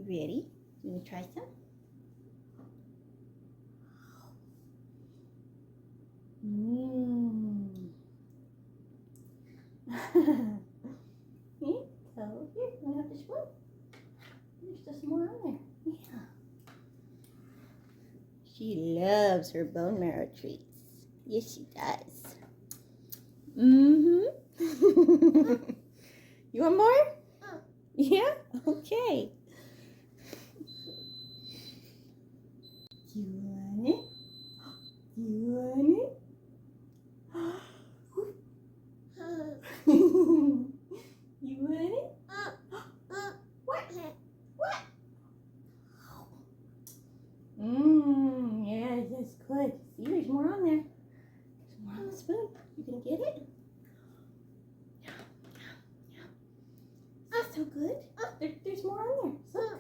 Ready? You want to try some? Mmm. Yeah, so here, you want to have this one? There's just more on there. Yeah. She loves her bone marrow treats. Yes, she does. Mm-hmm. You want more? Yeah? Okay. You want it? You want it? You want it? What? What? Yeah, that's good. See, there's more on there. There's more on the spoon. You gonna get it? That's so good. There's more on there. So,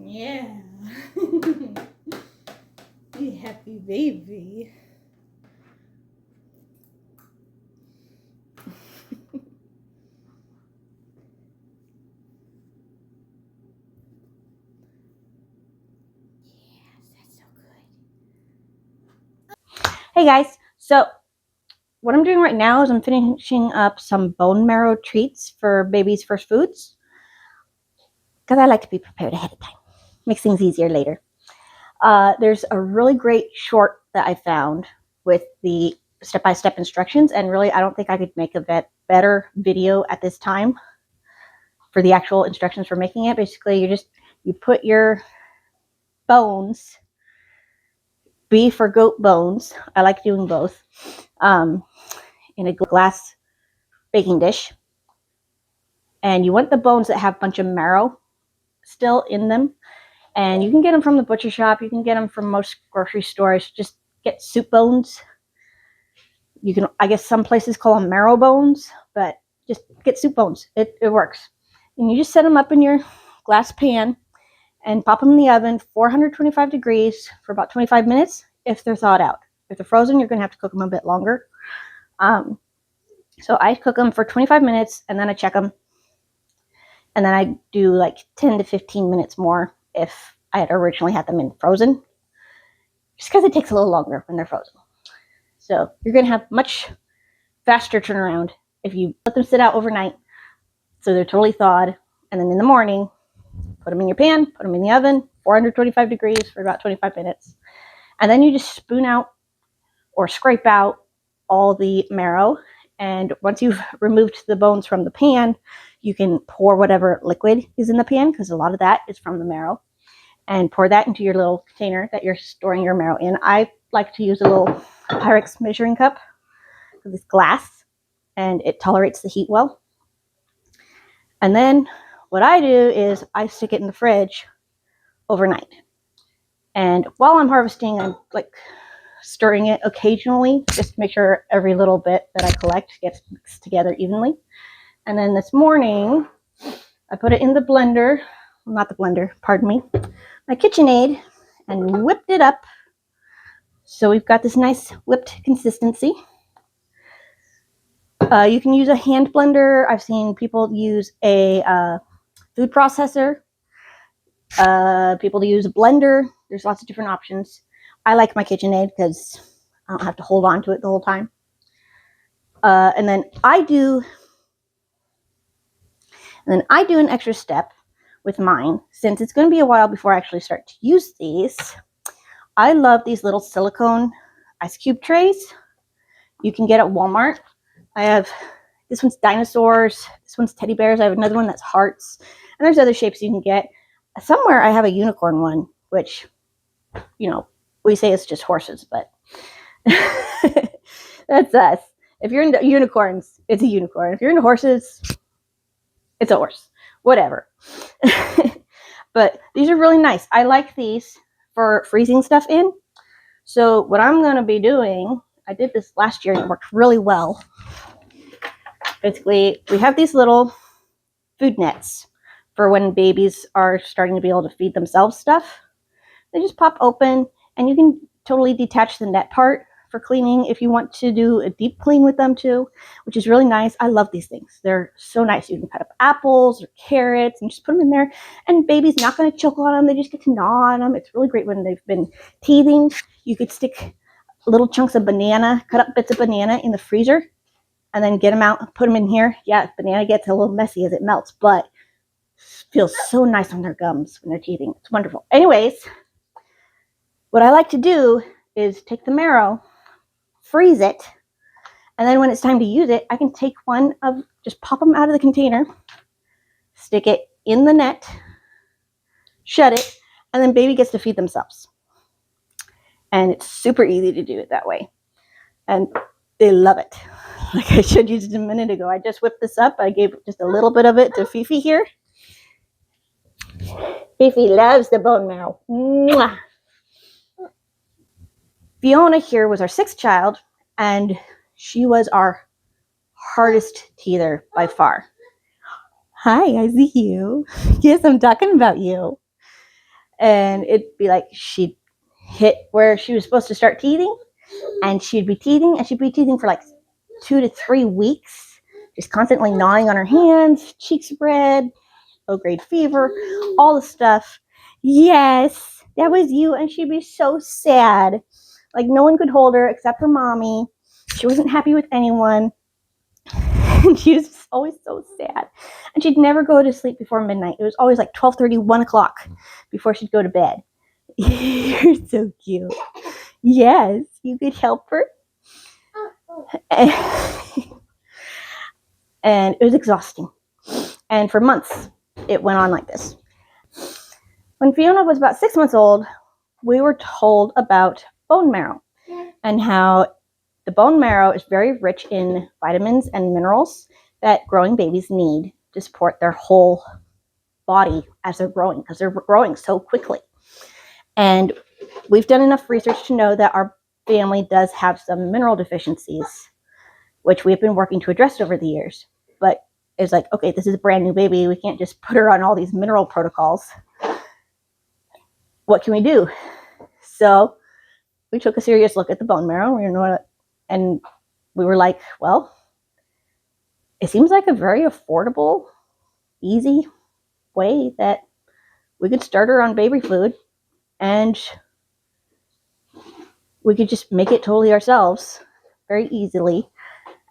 yeah. You happy baby. Hey guys, so what I'm doing right now is I'm finishing up some bone marrow treats for baby's first foods because I like to be prepared ahead of time. Makes things easier later. There's a really great short that I found with the step-by-step instructions, and really I don't think I could make a better video at this time for the actual instructions for making it. Basically, you put your bones, beef or goat bones, I like doing both, in a glass baking dish. And you want the bones that have a bunch of marrow still in them. And you can get them from the butcher shop. You can get them from most grocery stores. Just get soup bones. You can, I guess some places call them marrow bones, but just get soup bones. It works. And you just set them up in your glass pan and pop them in the oven, 425 degrees for about 25 minutes if they're thawed out. If they're frozen, you're going to have to cook them a bit longer. So I cook them for 25 minutes and then I check them. And then I do like 10 to 15 minutes more if I had originally had them in frozen, just because it takes a little longer when they're frozen. So you're going to have much faster turnaround if you let them sit out overnight so they're totally thawed. And then in the morning, put them in your pan, put them in the oven, 425 degrees for about 25 minutes. And then you just spoon out or scrape out all the marrow. And once you've removed the bones from the pan, you can pour whatever liquid is in the pan, because a lot of that is from the marrow, and pour that into your little container that you're storing your marrow in. I like to use a little Pyrex measuring cup because it's glass and it tolerates the heat well. And then what I do is I stick it in the fridge overnight. And while I'm harvesting, I'm like stirring it occasionally just to make sure every little bit that I collect gets mixed together evenly. And then this morning, I put it in the blender, well, not the blender, pardon me, my KitchenAid, and whipped it up. So we've got this nice whipped consistency. You can use a hand blender. I've seen people use a food processor. People use a blender. There's lots of different options. I like my KitchenAid because I don't have to hold on to it the whole time. And then I do an extra step with mine, since it's going to be a while before I actually start to use these. I love these little silicone ice cube trays you can get at Walmart. I have, this one's dinosaurs, this one's teddy bears, I have another one that's hearts, and there's other shapes you can get. Somewhere I have a unicorn one, which, you know, we say it's just horses, but that's us. If you're into unicorns, it's a unicorn. If you're into horses, it's a horse. Whatever. But these are really nice. I like these for freezing stuff in. So what I'm going to be doing, I did this last year and it worked really well. Basically, we have these little food nets for when babies are starting to be able to feed themselves stuff. They just pop open and you can totally detach the net part for cleaning if you want to do a deep clean with them too, which is really nice. I love these things. They're so nice. You can cut up apples or carrots and just put them in there, and baby's not going to choke on them. They just get to gnaw on them. It's really great when they've been teething. You could stick little chunks of banana, cut up bits of banana in the freezer, and then get them out, put them in here. Yeah, banana gets a little messy as it melts, but feels so nice on their gums when they're teething. It's wonderful. Anyways, what I like to do is take the marrow, freeze it, and then when it's time to use it, I can take one of, just pop them out of the container, stick it in the net, shut it, and then baby gets to feed themselves. And it's super easy to do it that way. And they love it. Like I showed you just a minute ago, I just whipped this up. I gave just a little bit of it to Fifi here. Fifi loves the bone marrow. Mwah! Fiona here was our 6th child, and she was our hardest teether by far. Hi, I see you. Yes, I'm talking about you. And it'd be like she'd hit where she was supposed to start teething, and she'd be teething for like 2 to 3 weeks, just constantly gnawing on her hands, cheeks red, low-grade fever, all the stuff. Yes, that was you. And she'd be so sad. Like no one could hold her except her mommy. She wasn't happy with anyone. And she was always so sad. And she'd never go to sleep before midnight. It was always like 12:30, 1 o'clock before she'd go to bed. You're so cute. Yes, you could help her. And it was exhausting. And for months, it went on like this. When Fiona was about 6 months old, we were told about bone marrow and how the bone marrow is very rich in vitamins and minerals that growing babies need to support their whole body as they're growing, because they're growing so quickly. And we've done enough research to know that our family does have some mineral deficiencies, which we've been working to address over the years. But it's like, okay, this is a brand new baby. We can't just put her on all these mineral protocols. What can we do? So we took a serious look at the bone marrow, and we were like, well, it seems like a very affordable, easy way that we could start her on baby food, and we could just make it totally ourselves very easily.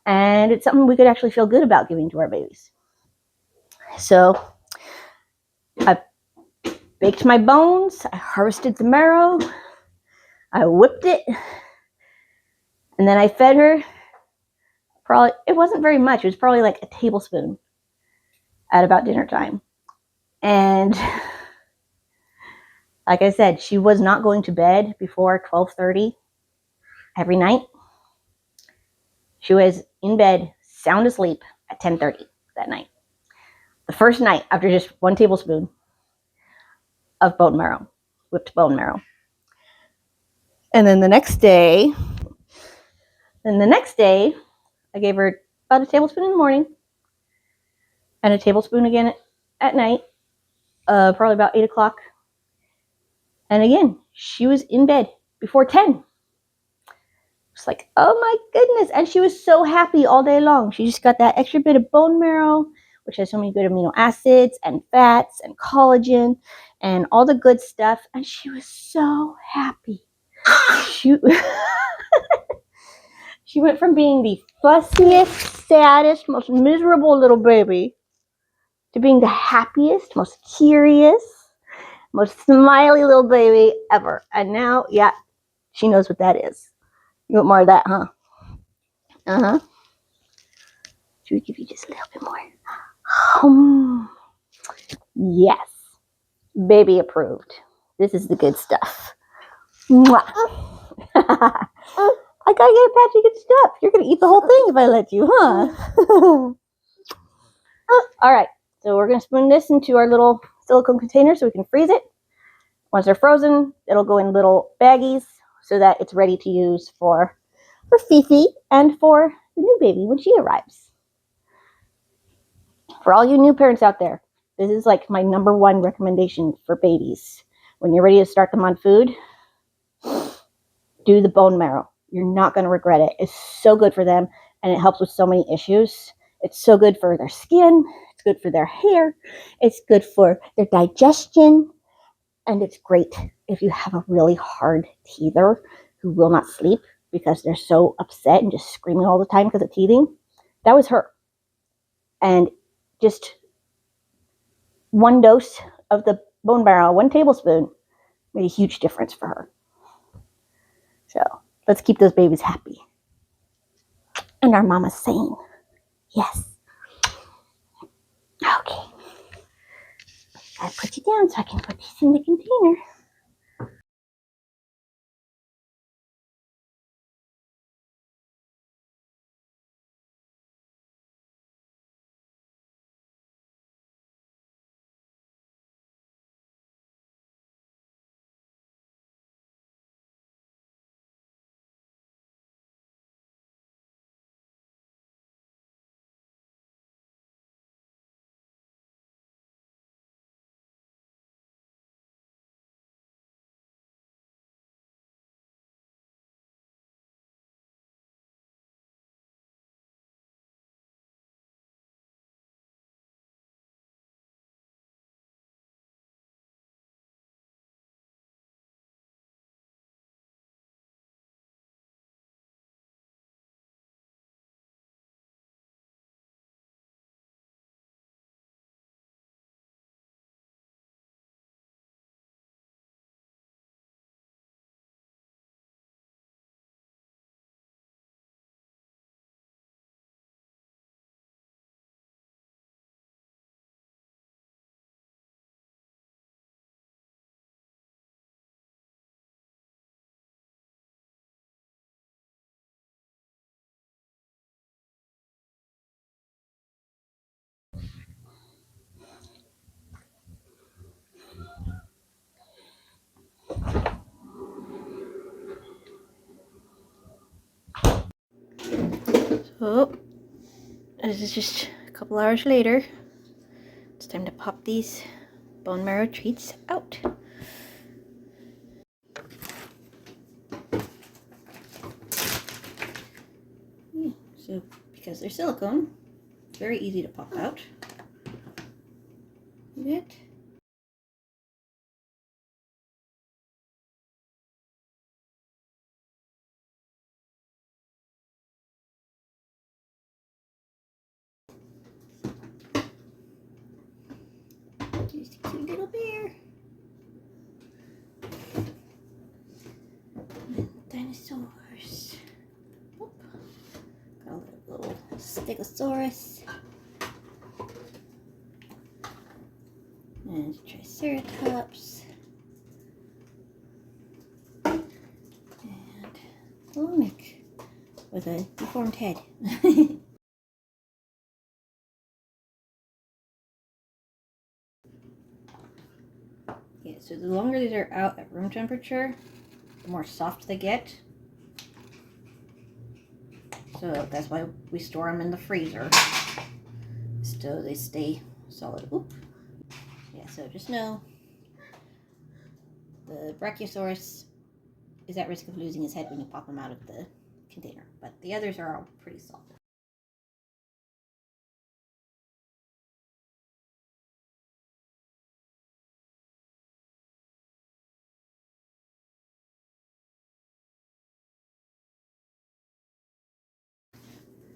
And it's something we could actually feel good about giving to our babies. So I baked my bones, I harvested the marrow, I whipped it, and then I fed her. Probably, it wasn't very much. It was probably like a tablespoon at about dinner time. And like I said, she was not going to bed before 12:30 every night. She was in bed, sound asleep at 10:30 that night. The first night after just 1 tablespoon of bone marrow, whipped bone marrow. And then the next day, I gave her about a tablespoon in the morning and a tablespoon again at night, probably about 8 o'clock. And again, she was in bed before 10. It's like, oh my goodness. And she was so happy all day long. She just got that extra bit of bone marrow, which has so many good amino acids and fats and collagen and all the good stuff. And she was so happy. She went from being the fussiest, saddest, most miserable little baby to being the happiest, most curious, most smiley little baby ever. And now, yeah, she knows what that is. You want more of that, huh? Uh-huh. Should we give you just a little bit more? Yes. Baby approved. This is the good stuff. Mwah. I gotta get a patch of good stuff. You're gonna eat the whole thing if I let you, huh? All right. So we're gonna spoon this into our little silicone container so we can freeze it. Once they're frozen, it'll go in little baggies so that it's ready to use for Fifi and for the new baby when she arrives. For all you new parents out there, this is like my #1 recommendation for babies. When you're ready to start them on food, do the bone marrow. You're not going to regret it. It's so good for them, and it helps with so many issues. It's so good for their skin. It's good for their hair. It's good for their digestion. And it's great if you have a really hard teether who will not sleep because they're so upset and just screaming all the time because of teething. That was her. And just one dose of the bone marrow, 1 tablespoon, made a huge difference for her. So let's keep those babies happy. And our mama's saying, yes. Okay. I put you down so I can put these in the container. So, this is just a couple hours later. It's time to pop these bone marrow treats out. So, because they're silicone, it's very easy to pop out. It. Just a cute little bear. And dinosaurs. Oop. Got a little stegosaurus. And triceratops. And Lonic with a deformed head. Yeah, so the longer these are out at room temperature, the more soft they get. So that's why we store them in the freezer, so they stay solid. Oop. Yeah, so just know the Brachiosaurus is at risk of losing his head when you pop him out of the container, but the others are all pretty solid.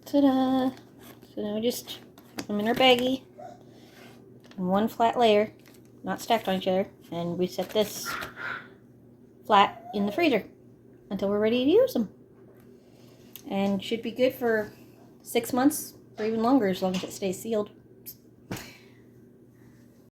Ta-da! So now we just put them in our baggie in one flat layer, not stacked on each other, and we set this flat in the freezer until we're ready to use them. And should be good for 6 months or even longer as long as it stays sealed.